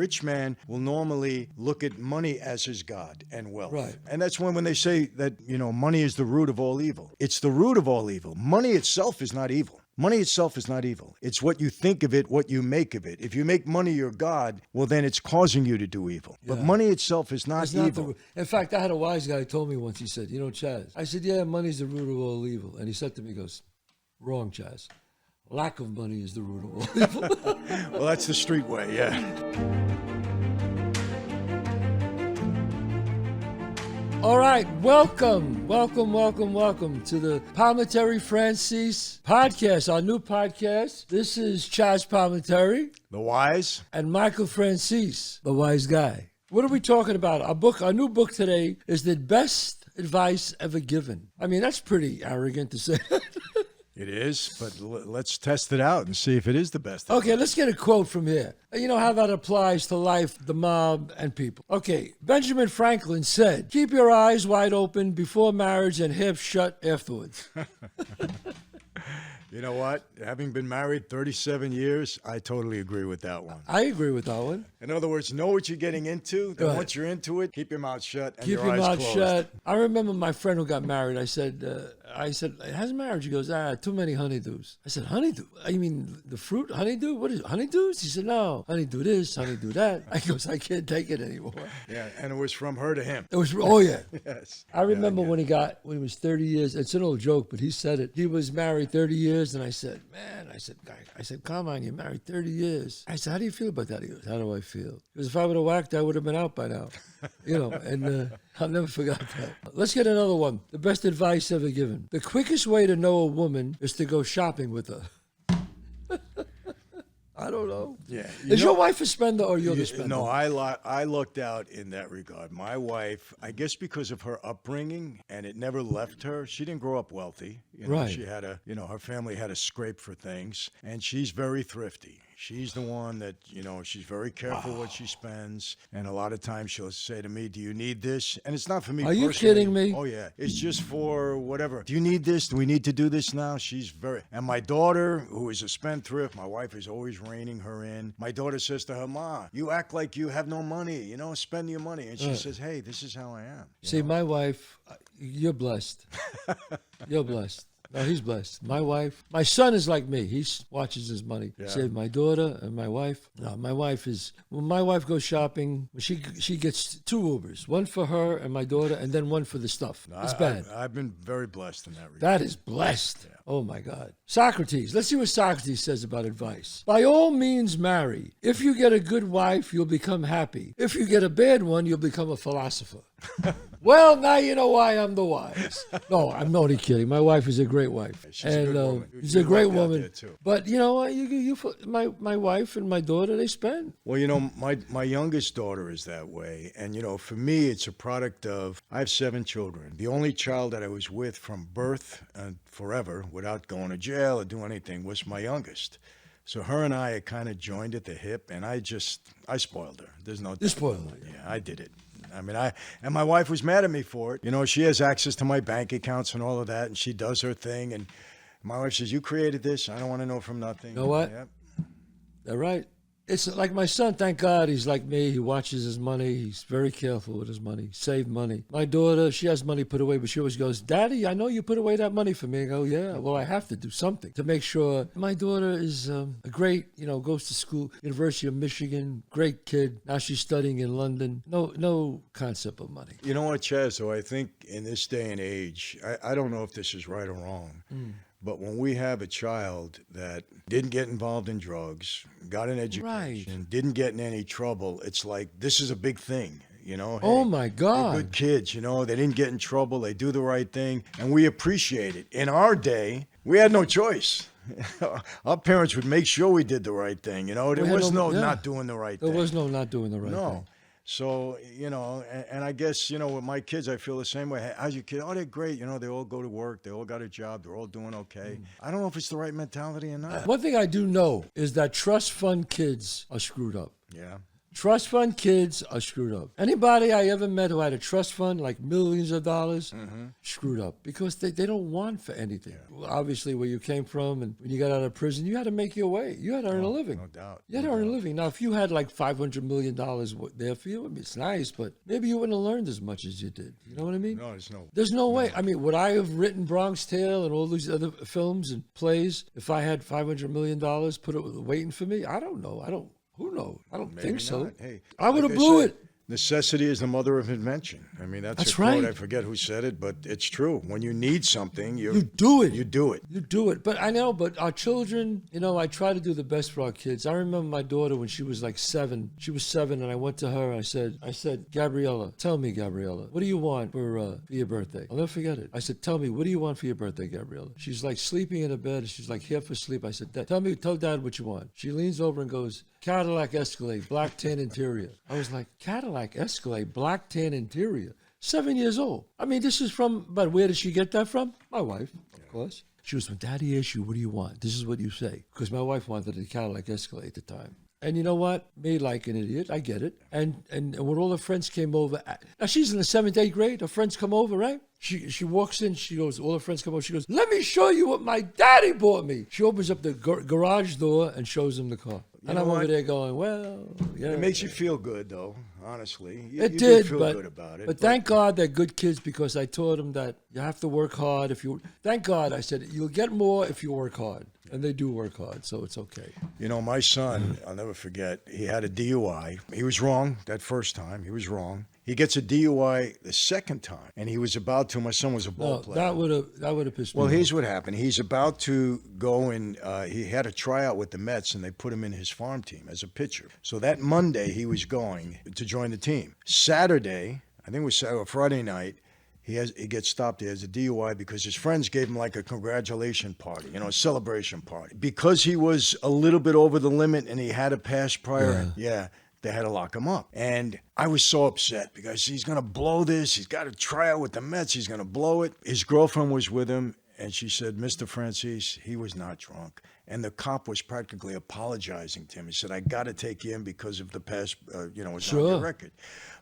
rich man will normally look at money as his God and wealth. Right. And that's when they say that, money is the root of all evil. It's the root of all evil. Money itself is not evil. Money itself is not evil. It's what you think of it, what you make of it. If you make money your God, well, then it's causing you to do evil. Yeah. But money itself is not evil. In fact, I had a wise guy who told me once, he said, Chazz, I said, yeah, money's the root of all evil. And he said to me, he goes, wrong, Chazz. Lack of money is the root of all evil. Well, that's the street way, yeah. All right, welcome to the Palminteri Franzese podcast, our new podcast. This is Chazz Palminteri. The Wise. And Michael Franzese, the Wise Guy. What are we talking about? Our new book today is The Best Advice Ever Given. I mean, that's pretty arrogant to say. It is, but let's test it out and see if it is the best. Okay, let's get a quote from here. You know how that applies to life, the mob, and people. Okay, Benjamin Franklin said, keep your eyes wide open before marriage and half shut afterwards. You know what? Having been married 37 years, I totally agree with that one. I agree with that one. In other words, know what you're getting into. Then once you're into it, keep your mouth shut and your eyes closed. Keep your mouth shut. I remember my friend who got married. I said, how's marriage? He goes, too many honeydews. I said, honeydew? You mean the fruit honeydew? What is it, honeydews? He said, no, honeydew this, honeydew that. I goes, I can't take it anymore. Yeah, and it was from her to him. It was, oh yeah. Yes. I remember when he was 30 years, it's an old joke, but he said it. He was married 30 years, and I said, come on, you're married 30 years. I said, how do you feel about that? He goes, how do I feel? Because if I would have whacked, I would have been out by now. And I'll never forget that. Let's get another one. The best advice ever given. The quickest way to know a woman is to go shopping with her. I don't know. Yeah. Is your wife a spender or you're the spender? No, I lucked out in that regard. My wife, I guess because of her upbringing, and it never left her. She didn't grow up wealthy. Right. She had her family had to scrape for things, and she's very thrifty. She's the one that, she's very careful what she spends. And a lot of times she'll say to me, do you need this? And it's not for me personally. Are you kidding me? Oh, yeah. It's just for whatever. Do you need this? Do we need to do this now? And my daughter, who is a spendthrift, my wife is always reining her in. My daughter says to her, Ma, you act like you have no money, spend your money. And she says, hey, this is how I am. See, my wife, you're blessed. You're blessed. No, he's blessed. My son is like me. He watches his money. Yeah. Save my daughter and my wife. No, my wife when my wife goes shopping, she gets 2 Ubers, one for her and my daughter, and then one for the stuff. No, it's bad. I've been very blessed in that regard. That is blessed. Yeah. Oh my God. Socrates. Let's see what Socrates says about advice. By all means, marry. If you get a good wife, you'll become happy. If you get a bad one, you'll become a philosopher. Well, now you know why I'm the wise. No, I'm only kidding. My wife is a great wife. She's a good woman. She's a great woman. But you know what? My wife and my daughter, they spend. Well, my youngest daughter is that way. And, for me, it's a product of, I have 7 children. The only child that I was with from birth and forever without going to jail or doing anything was my youngest. So her and I kind of joined at the hip, and I spoiled her. There's no doubt. You spoiled her. Yeah, I did it. I mean, and my wife was mad at me for it. She has access to my bank accounts and all of that, and she does her thing. And my wife says, you created this. I don't want to know from nothing. You know what? Yep. They're right. It's like my son, thank God, he's like me. He watches his money. He's very careful with his money, save money. My daughter, she has money put away, but she always goes, Daddy, I know you put away that money for me. I go, yeah, well, I have to do something to make sure. My daughter is a great, goes to school, University of Michigan, great kid. Now she's studying in London. No concept of money. You know what, Chazz? So I think in this day and age, I don't know if this is right or wrong. But when we have a child that didn't get involved in drugs, got an education, didn't get in any trouble, it's like, this is a big thing, Hey, oh my God. They're good kids, they didn't get in trouble, they do the right thing, and we appreciate it. In our day, we had no choice. Our parents would make sure we did the right thing, There was no not doing the right thing. There was no not doing the right thing. So, and I guess, with my kids, I feel the same way. How's your kid? Oh, they're great. They all go to work. They all got a job. They're all doing okay. I don't know if it's the right mentality or not. One thing I do know is that trust fund kids are screwed up. Yeah. Trust fund kids are screwed up. Anybody I ever met who had a trust fund, like millions of dollars, screwed up because they don't want for anything. Well, obviously, where you came from and when you got out of prison, you had to make your way. You had to earn a living. No doubt. You had to earn a living. Now, if you had like $500 million there for you, I mean, it's nice, but maybe you wouldn't have learned as much as you did. You know what I mean? No, There's no way. I mean, would I have written Bronx Tale and all these other films and plays if I had $500 million put it waiting for me? I don't know. Who knows? I don't maybe think so. not. Hey, I would have like blew said, it. Necessity is the mother of invention. I mean, that's a quote. right. I forget who said it, but it's true. When you need something, You do it. You do it. You do it. But I know, but our children, I try to do the best for our kids. I remember my daughter when she was like 7. She was 7, and I went to her and I said, Gabriella, tell me, Gabriella, what do you want for your birthday? I'll never forget it. I said, tell me, what do you want for your birthday, Gabriella? She's like sleeping in a bed. She's like here for sleep. I said, tell Dad what you want. She leans over and goes, Cadillac Escalade, black tan interior. I was like, Cadillac Escalade, black tan interior. 7 years old. I mean, this is but where did she get that from? My wife, of course. She was, when Daddy asks you, what do you want? This is what you say. Because my wife wanted a Cadillac Escalade at the time. And you know what? Me like an idiot. I get it. And when all her friends came over, now she's in the 7th, 8th grade. Her friends come over, right? She walks in. She goes, all her friends come over. She goes, let me show you what my daddy bought me. She opens up the garage door and shows him the car. And I'm over there going, well, yeah. It makes you feel good, though, honestly. You It do did, feel but, good about it. but thank God they're good kids because I taught them that you have to work hard. Thank God I said, you'll get more if you work hard. And they do work hard, so it's okay. My son, I'll never forget, he had a DUI. He was wrong that first time. He was wrong. He gets a DUI the second time, and he was about to. My son was a ball player. That would have pissed me Well, off. here's what happened. He's about to go and he had a tryout with the Mets, and they put him in his farm team as a pitcher. So that Monday, he was going to join the team. Saturday, I think it was Saturday or Friday night, he gets stopped. He has a DUI because his friends gave him like a congratulation party, a celebration party. Because he was a little bit over the limit and he had a past prior, they had to lock him up. And I was so upset because he's going to blow this. He's got to try out with the Mets. He's going to blow it. His girlfriend was with him, and she said, Mr. Franzese, he was not drunk. And the cop was practically apologizing to him. He said, I got to take you in because of the past, it's on your record.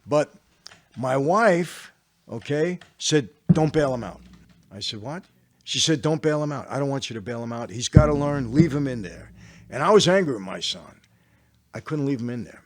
But my wife, said, don't bail him out. I said, what? She said, don't bail him out. I don't want you to bail him out. He's got to learn. Leave him in there. And I was angry with my son. I couldn't leave him in there.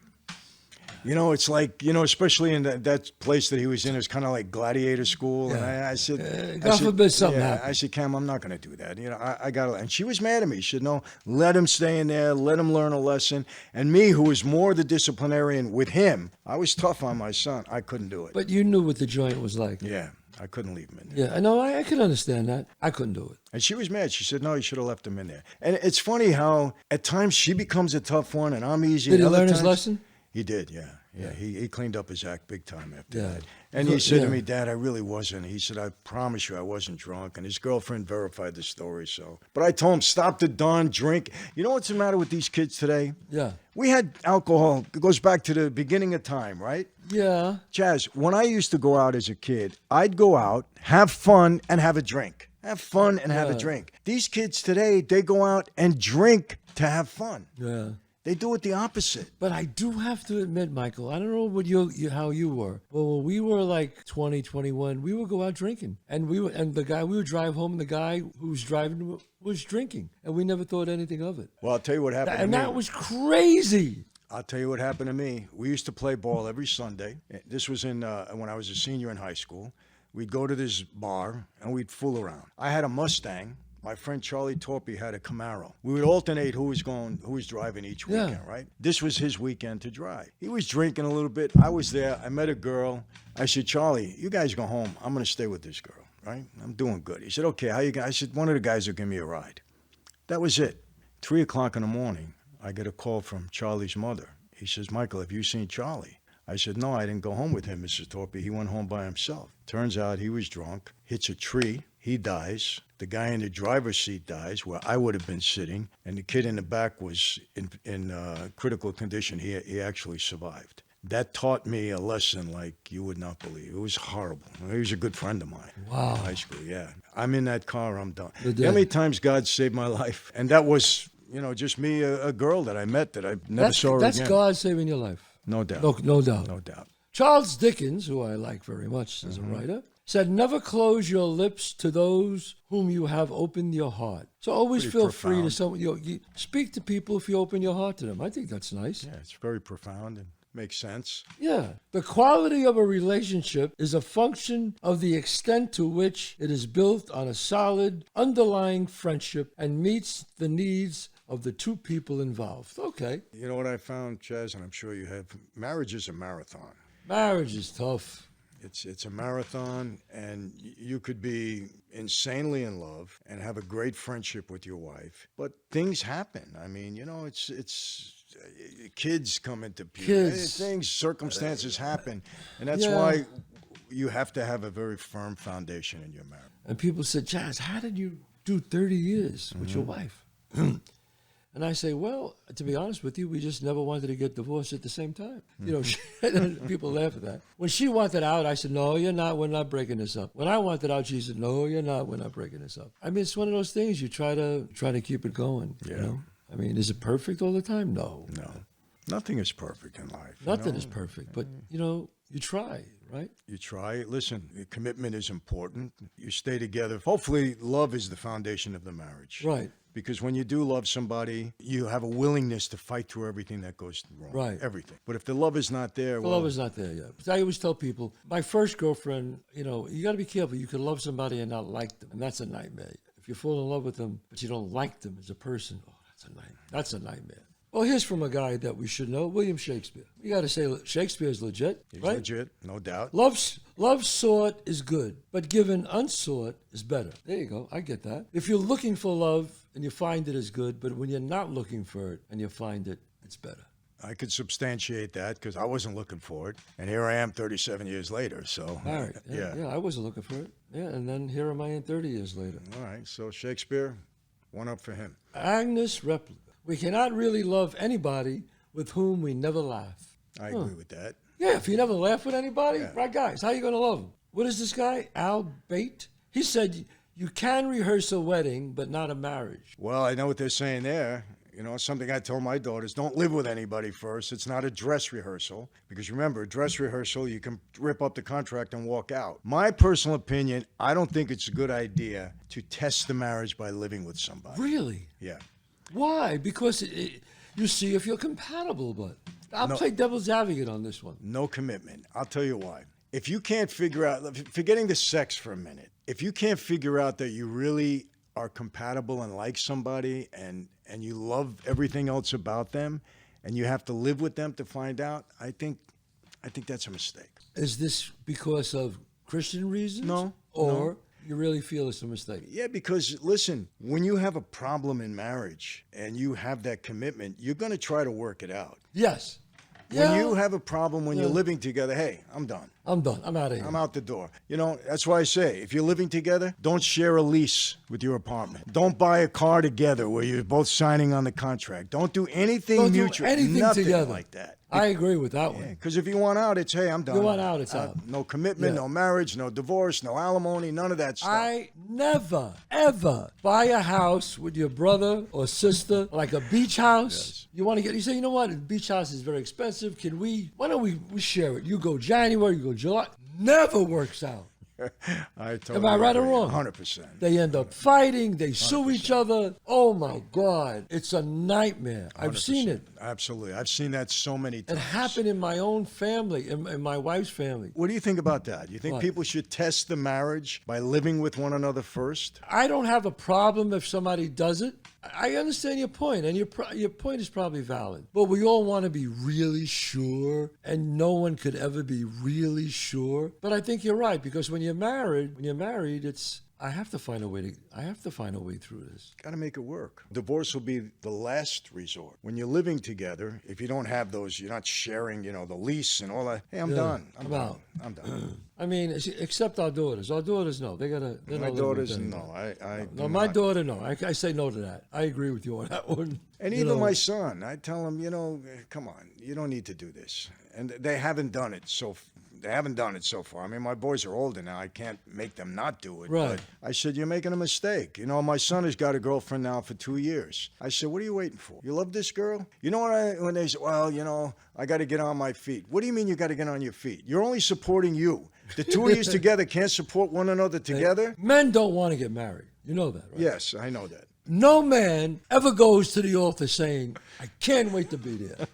It's like, especially in that place that he was in, it was kind of like gladiator school. Yeah. And I said, God forbid something happens. I said, Cam, I'm not going to do that. I got to. And she was mad at me. She said, no, let him stay in there. Let him learn a lesson. And me, who was more the disciplinarian with him, I was tough on my son. I couldn't do it. But you knew what the joint was like. Yeah, I couldn't leave him in there. Yeah, I know. I could understand that. I couldn't do it. And she was mad. She said, no, you should have left him in there. And it's funny how at times she becomes a tough one and I'm easy. Did he learn his lesson? He did, yeah. He cleaned up his act big time after Yeah. that. And he said to me, Dad, I really wasn't. He said, I promise you I wasn't drunk. And his girlfriend verified the story. But I told him, stop the darn drink. You know what's the matter with these kids today? Yeah. We had alcohol. It goes back to the beginning of time, right? Yeah. Chazz, when I used to go out as a kid, I'd go out, have fun, and have a drink. Have fun and have a drink. These kids today, they go out and drink to have fun. Yeah. They do it the opposite. But I do have to admit, Michael, I don't know what how you were. But when we were like 20, 21, we would go out drinking. And we would drive home, and the guy who was driving was drinking. And we never thought anything of it. Well, I'll tell you what happened to me. And that was crazy. I'll tell you what happened to me. We used to play ball every Sunday. This was when I was a senior in high school. We'd go to this bar, and we'd fool around. I had a Mustang. My friend Charlie Torpy had a Camaro. We would alternate who was driving each weekend, right? This was his weekend to drive. He was drinking a little bit. I was there. I met a girl. I said, Charlie, you guys go home. I'm going to stay with this girl, right? I'm doing good. He said, okay, how you guys? I said, one of the guys will give me a ride. That was it. 3 o'clock in the morning, I get a call from Charlie's mother. He says, Michael, have you seen Charlie? I said, no, I didn't go home with him, Mrs. Torpy. He went home by himself. Turns out he was drunk, hits a tree. He dies. The guy in the driver's seat dies, where I would have been sitting, and the kid in the back was in critical condition. He actually survived. That taught me a lesson like you would not believe. It was horrible. He was a good friend of mine. Wow. In high school, yeah. I'm in that car, I'm done. How many times God saved my life? And that was, just me, a girl that I met that I never saw her again. That's God saving your life. No doubt. No doubt. No doubt. Charles Dickens, who I like very much as a writer, said, "Never close your lips to those whom you have opened your heart." So always Pretty feel free to profound. someone. You speak to people if you open your heart to them. I think that's nice. Yeah, it's very profound and makes sense. Yeah. The quality of a relationship is a function of the extent to which it is built on a solid underlying friendship and meets the needs of the two people involved. Okay. You know what I found, Chazz, and I'm sure you have? Marriage is a marathon. Marriage is tough. It's a marathon, and you could be insanely in love and have a great friendship with your wife, but things happen. I mean, it's kids come into Kids. things, circumstances happen, and that's Yeah. why you have to have a very firm foundation in your marriage. And people said, "Chazz, how did you do 30 years with your wife?" And I say, well, to be honest with you, we just never wanted to get divorced at the same time. People laugh at that. When she wanted out, I said, "No, you're not. We're not breaking this up." When I wanted out, she said, "No, you're not. We're not breaking this up." I mean, it's one of those things you try to keep it going. You Yeah. know? I mean, is it perfect all the time? No. No, nothing is perfect in life. Nothing is perfect, but you try, right? You try. Listen, commitment is important. You stay together. Hopefully, love is the foundation of the marriage. Right. Because when you do love somebody, you have a willingness to fight through everything that goes wrong. Right. Everything. But if the love is not there, The love is not there yet. I always tell people, my first girlfriend, you got to be careful. You can love somebody and not like them, and that's a nightmare. If you fall in love with them, but you don't like them as a person, that's a nightmare. That's a nightmare. Well, here's from a guy that we should know, William Shakespeare. You got to say Shakespeare is legit, He's right? legit, no doubt. Love sought is good, but given unsought is better. There you go. I get that. If you're looking for love and you find it is good, but when you're not looking for it and you find it, it's better. I could substantiate that because I wasn't looking for it. And here I am 37 years later. So, Married. Yeah, I wasn't looking for it. Yeah, and then here am I in 30 years later. All right. So, Shakespeare, one up for him. Agnes Replica. We cannot really love anybody with whom we never laugh. I agree with that. Yeah, if you never laugh with anybody, right, guys, how you going to love them? What is this guy, Al Bate? He said, you can rehearse a wedding, but not a marriage. Well, I know what they're saying there. Something I told my daughters, don't live with anybody first. It's not a dress rehearsal. Because remember, a dress rehearsal, you can rip up the contract and walk out. My personal opinion, I don't think it's a good idea to test the marriage by living with somebody. Really? Yeah. Why? Because you see if you're compatible, but I'll play devil's advocate on this one. No commitment. I'll tell you why. If you can't figure out, forgetting the sex for a minute, if you can't figure out that you really are compatible and like somebody and you love everything else about them and you have to live with them to find out, I think that's a mistake. Is this because of Christian reasons? No. Or you really feel it's a mistake? Yeah, because listen, when you have a problem in marriage and you have that commitment, you're going to try to work it out. Yes. When you have a problem when you're living together, hey, I'm done. I'm done. I'm out of here. I'm out the door. That's why I say, if you're living together, don't share a lease with your apartment. Don't buy a car together where you're both signing on the contract. Don't do anything Don't mutual. do anything Nothing together like that. I agree with that one. Because if you want out, it's, hey, I'm done. You want out, it's out. No commitment, no marriage, no divorce, no alimony, none of that stuff. I never, ever buy a house with your brother or sister, like a beach house. Yes. You say, you know what, the beach house is very expensive. Why don't we share it? You go January, you go July. Never works out. I totally Am I right or agree. wrong? 100%. They end up fighting. They sue each other. Oh, my God. It's a nightmare. I've seen it. Absolutely. I've seen that so many It times. happened in my own family, in my wife's family. What do you think about that? You think What? people should test the marriage by living with one another first? I don't have a problem if somebody does it. I understand your point, and your point is probably valid. But we all want to be really sure, and no one could ever be really sure. But I think you're right, because when you're married, it's I have to find a way through this. Got to make it work. Divorce will be the last resort. When you're living together, if you don't have those, you're not sharing, the lease and all that. Hey, I'm done. I'm out. done. I mean, except our daughters. Our daughters, no. They're My not living with daughters, anybody. no. I No, do my not. daughter, no. I say no to that. I agree with you on that one. And even my son, I tell him, come on, you don't need to do this. And they haven't done it They haven't done it so far. I mean, my boys are older now. I can't make them not do it. Right. But I said, you're making a mistake. You know, my son has got a girlfriend now for 2 years. I said, what are you waiting for? You love this girl? You know what when they say, well, you know, I got to get on my feet. What do you mean you got to get on your feet? You're only supporting you. The two of you together can't support one another together? Men don't want to get married. You know that, right? Yes, I know that. No man ever goes to the altar saying, I can't wait to be there.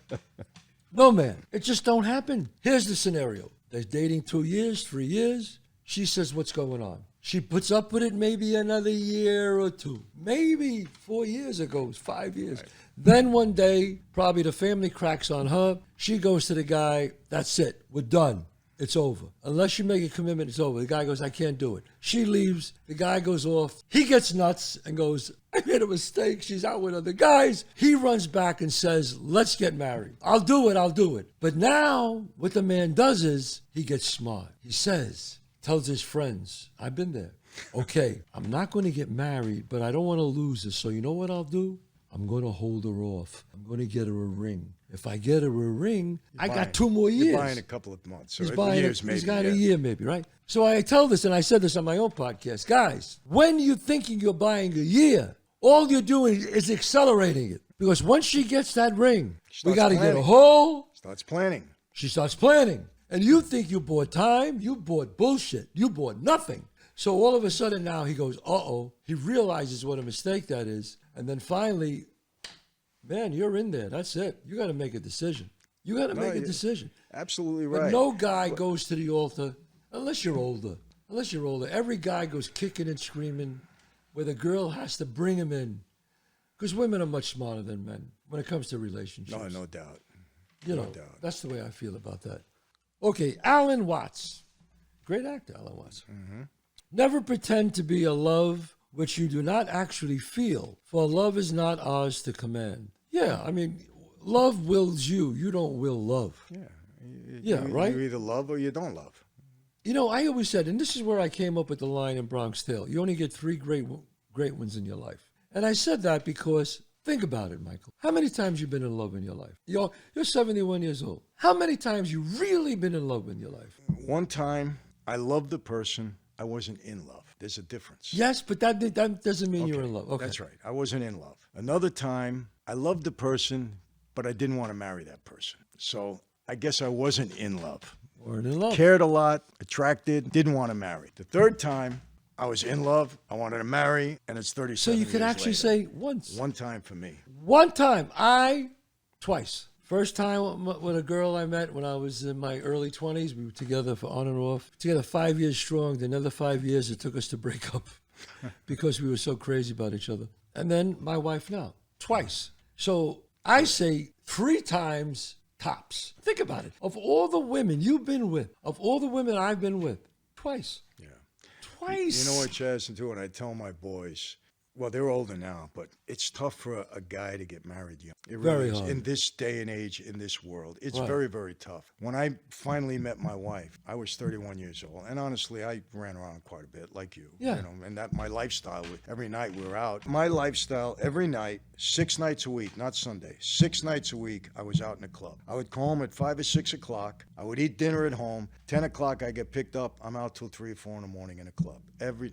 No man. It just don't happen. Here's the scenario. They're dating 2 years, 3 years. She says, what's going on? She puts up with it maybe another year or two. Maybe 4 years ago, 5 years. Right. Then one day, probably the family cracks on her. She goes to the guy, that's it. We're done. It's over. Unless you make a commitment, it's over. The guy goes, I can't do it. She leaves. The guy goes off. He gets nuts and goes, I made a mistake. She's out with other guys. He runs back and says, let's get married. I'll do it. But now what the man does is he gets smart. He says, tells his friends, I've been there. Okay, I'm not going to get married, but I don't want to lose her. So you know what I'll do? I'm going to hold her off. I'm going to get her a ring. If I get her a ring, I got 2 more years. You're buying a couple of months. He's Or buying years, maybe. He's got a year maybe, right? So I tell this, and I said this on my own podcast. Guys, when you're thinking you're buying a year, all you're doing is accelerating it. Because once she gets that ring, we got to get a hole. Starts planning. She starts planning. And you think you bought time. You bought bullshit. You bought nothing. So all of a sudden now he goes, uh-oh. He realizes what a mistake that is. And then finally, man, you're in there. That's it. You got to make a decision. You got to make a decision. Absolutely right. But no guy goes to the altar, unless you're older. Every guy goes kicking and screaming where the girl has to bring him in. Because women are much smarter than men when it comes to relationships. No doubt. No doubt. That's the way I feel about that. Okay, Alan Watts. Great actor, Alan Watts. Mm-hmm. Never pretend to be a love which you do not actually feel, for love is not ours to command. Yeah, I mean, love wills you. You don't will love. Yeah. Right? You either love or you don't love. You know, I always said, and this is where I came up with the line in Bronx Tale, you only get 3 great ones in your life. And I said that because, think about it, Michael. How many times you been in love in your life? You're 71 years old. How many times you really been in love in your life? One time, I loved the person. I wasn't in love. There's a difference. Yes, but that doesn't mean you're in love. Okay. That's right. I wasn't in love. Another time, I loved the person, but I didn't want to marry that person. So I guess I wasn't in love. Weren't in love. Cared a lot, attracted, didn't want to marry. The third time, I was in love, I wanted to marry, and it's 37 years So you could actually later. say once. One time for me. One time. Twice. First time with a girl I met when I was in my early 20s. We were together for on and off. Together 5 years strong. The another 5 years it took us to break up because we were so crazy about each other. And then my wife now. Twice. So I say 3 times tops. Think about it. Of all the women you've been with, of all the women I've been with, twice. Yeah. Twice. You know what, Chazz, and too, and I tell my boys, well, they're older now, but it's tough for a guy to get married young. It really Very is. hard. In this day and age, in this world, it's Right. very, very tough. When I finally met my wife, I was 31 years old, and honestly, I ran around quite a bit, like you. Yeah. You know, and that my lifestyle. Every night we were out. My lifestyle every night, 6 nights a week, not Sunday. 6 nights a week, I was out in the club. I would come home at 5 or 6 o'clock. I would eat dinner at home. 10 o'clock, I get picked up. I'm out till 3 or 4 in the morning in a club.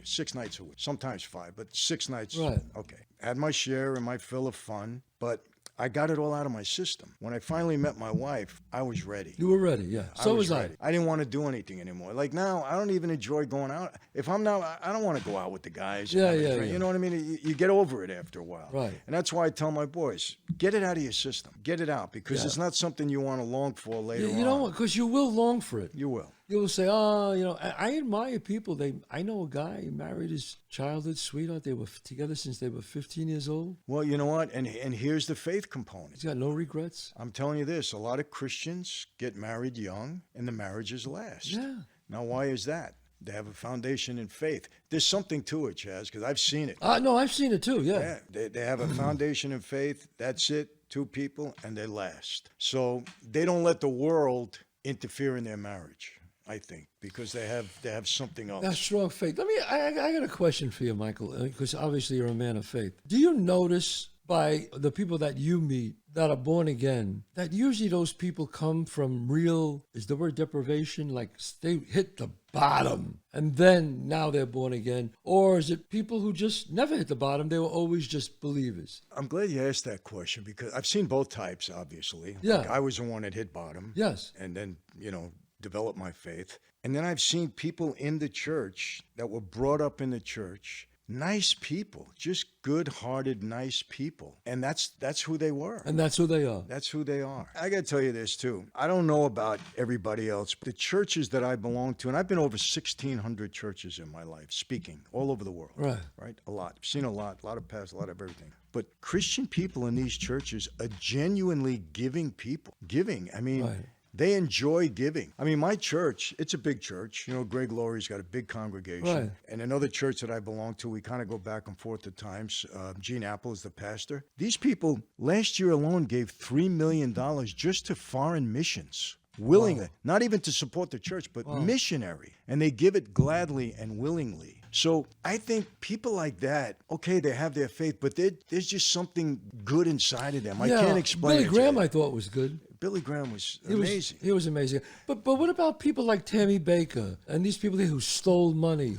6 nights a week. Sometimes 5, but 6 nights. Right. Okay. Had my share and my fill of fun, but I got it all out of my system. When I finally met my wife, I was ready. You were ready, yeah. So was I. ready. I didn't want to do anything anymore. Like now, I don't even enjoy going out. If I'm now, I don't want to go out with the guys. and Yeah, have a yeah, drink. yeah. You know what I mean? You get over it after a while. Right. And that's why I tell my boys, get it out of your system. Get it out because Yeah. it's not something you want to long for later on. You know what? Because you will long for it. You will. You will say, oh, you know, I admire people. I know a guy, he married his childhood sweetheart. They were together since they were 15 years old. Well, you know what? And here's the faith component. He's got no regrets. I'm telling you this, a lot of Christians get married young and the marriages last. Yeah. Now, why is that? They have a foundation in faith. There's something to it, Chazz, because I've seen it. No, I've seen it too, yeah. Yeah, they have a foundation in faith. That's it. 2 people, and they last. So they don't let the world interfere in their marriage, I think, because they have something else. That's strong faith. I got a question for you, Michael, because obviously you're a man of faith. Do you notice by the people that you meet that are born again, that usually those people come from real, is the word deprivation? Like they hit the bottom and then now they're born again? Or is it people who just never hit the bottom? They were always just believers. I'm glad you asked that question because I've seen both types, obviously. Yeah. Like I was the one that hit bottom. Yes. And then, developed my faith. And then I've seen people in the church that were brought up in the church. Nice people, just good-hearted, nice people. And that's who they were. And that's who they are. That's who they are. I got to tell you this, too. I don't know about everybody else, but the churches that I belong to, and I've been over 1,600 churches in my life, speaking all over the world. Right? A lot. I've seen a lot of pastors, a lot of everything. But Christian people in these churches are genuinely giving people. Giving, I mean... Right. They enjoy giving. I mean, my church, it's a big church. Greg Laurie's got a big congregation. Right. And another church that I belong to, we kind of go back and forth at times. Gene Apple is the pastor. These people, last year alone, gave $3 million just to foreign missions. Willingly. Wow. Not even to support the church, but missionary. And they give it gladly and willingly. So I think people like that, okay, they have their faith, but there's just something good inside of them. I can't explain it. Billy Graham, I thought, was good. Billy Graham was amazing. He was amazing. But what about people like Tammy Baker and these people who stole money?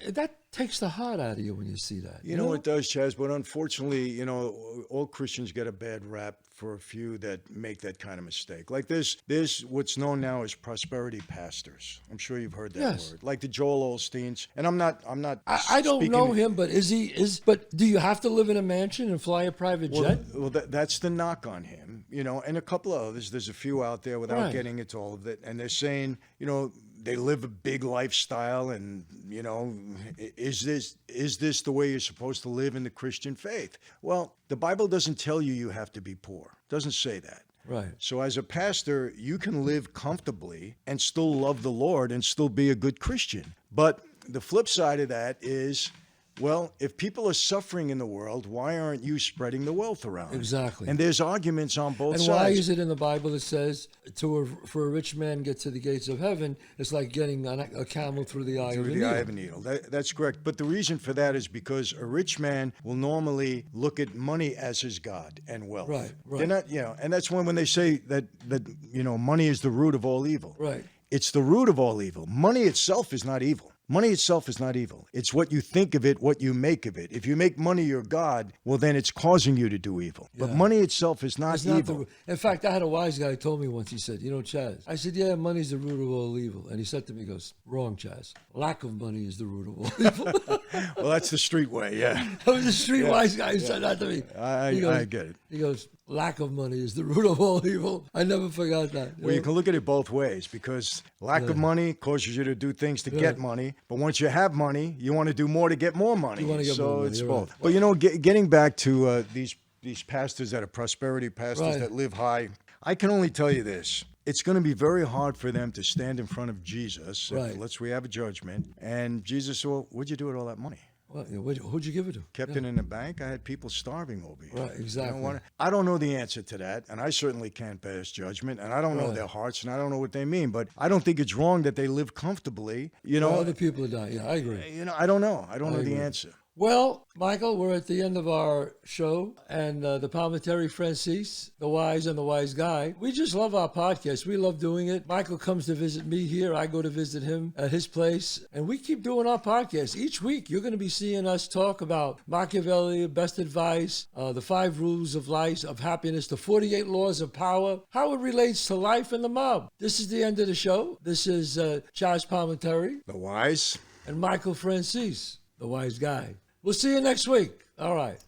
That takes the heart out of you when you see that. You know it does, Chazz, but unfortunately, all Christians get a bad rap for a few that make that kind of mistake. Like there's what's known now as prosperity pastors. I'm sure you've heard that word. Like the Joel Osteens. And I'm not I don't know him, but but do you have to live in a mansion and fly a private jet? Well, that's the knock on him, and a couple of others. There's a few out there without getting into all of it. And they're saying, they live a big lifestyle and, is this the way you're supposed to live in the Christian faith? Well, the Bible doesn't tell you have to be poor. It doesn't say that. Right. So as a pastor, you can live comfortably and still love the Lord and still be a good Christian. But the flip side of that is, well, if people are suffering in the world, why aren't you spreading the wealth around? Exactly. And there's arguments on both sides. And why is it in the Bible that says, for a rich man get to the gates of heaven, it's like getting a camel through the eye of a needle. Through the eye of a needle. That's correct. But the reason for that is because a rich man will normally look at money as his God and wealth. Right. They're not, and that's when they say that money is the root of all evil. Right. It's the root of all evil. Money itself is not evil. Money itself is not evil. It's what you think of it, what you make of it. If you make money your God, well, then it's causing you to do evil. But money itself is not evil. In fact, I had a wise guy who told me once, he said, Chazz. I said, yeah, money's the root of all evil. And he said to me, he goes, wrong, Chazz. Lack of money is the root of all evil. Well, that's the street way, yeah. That was a street wise guy who said that to me. I get it. He goes, lack of money is the root of all evil. I never forgot that. Well, you can look at it both ways because lack of money causes you to do things to get money. But once you have money, you want to do more to get more money. You want to get more money. It's both. Right. But, getting back to these pastors that are prosperity pastors that live high, I can only tell you this. It's going to be very hard for them to stand in front of Jesus. Let's we have a judgment. And Jesus said, well, what'd you do with all that money? Well, who'd you give it to? Kept it in the bank. I had people starving over here. Right, exactly. I don't know the answer to that, and I certainly can't pass judgment, and I don't know their hearts, and I don't know what they mean, but I don't think it's wrong that they live comfortably. Other people are dying. Yeah, I agree. I don't know. I don't know the answer. Well, Michael, we're at the end of our show, and the Palminteri Franzese, the Wise and the Wiseguy. We just love our podcast. We love doing it. Michael comes to visit me here. I go to visit him at his place, and we keep doing our podcast. Each week, you're going to be seeing us talk about Machiavelli, best advice, the 5 rules of life, of happiness, the 48 laws of power, how it relates to life and the mob. This is the end of the show. This is Chazz Palminteri, the Wise, and Michael Franzese, the Wise Guy. We'll see you next week. All right.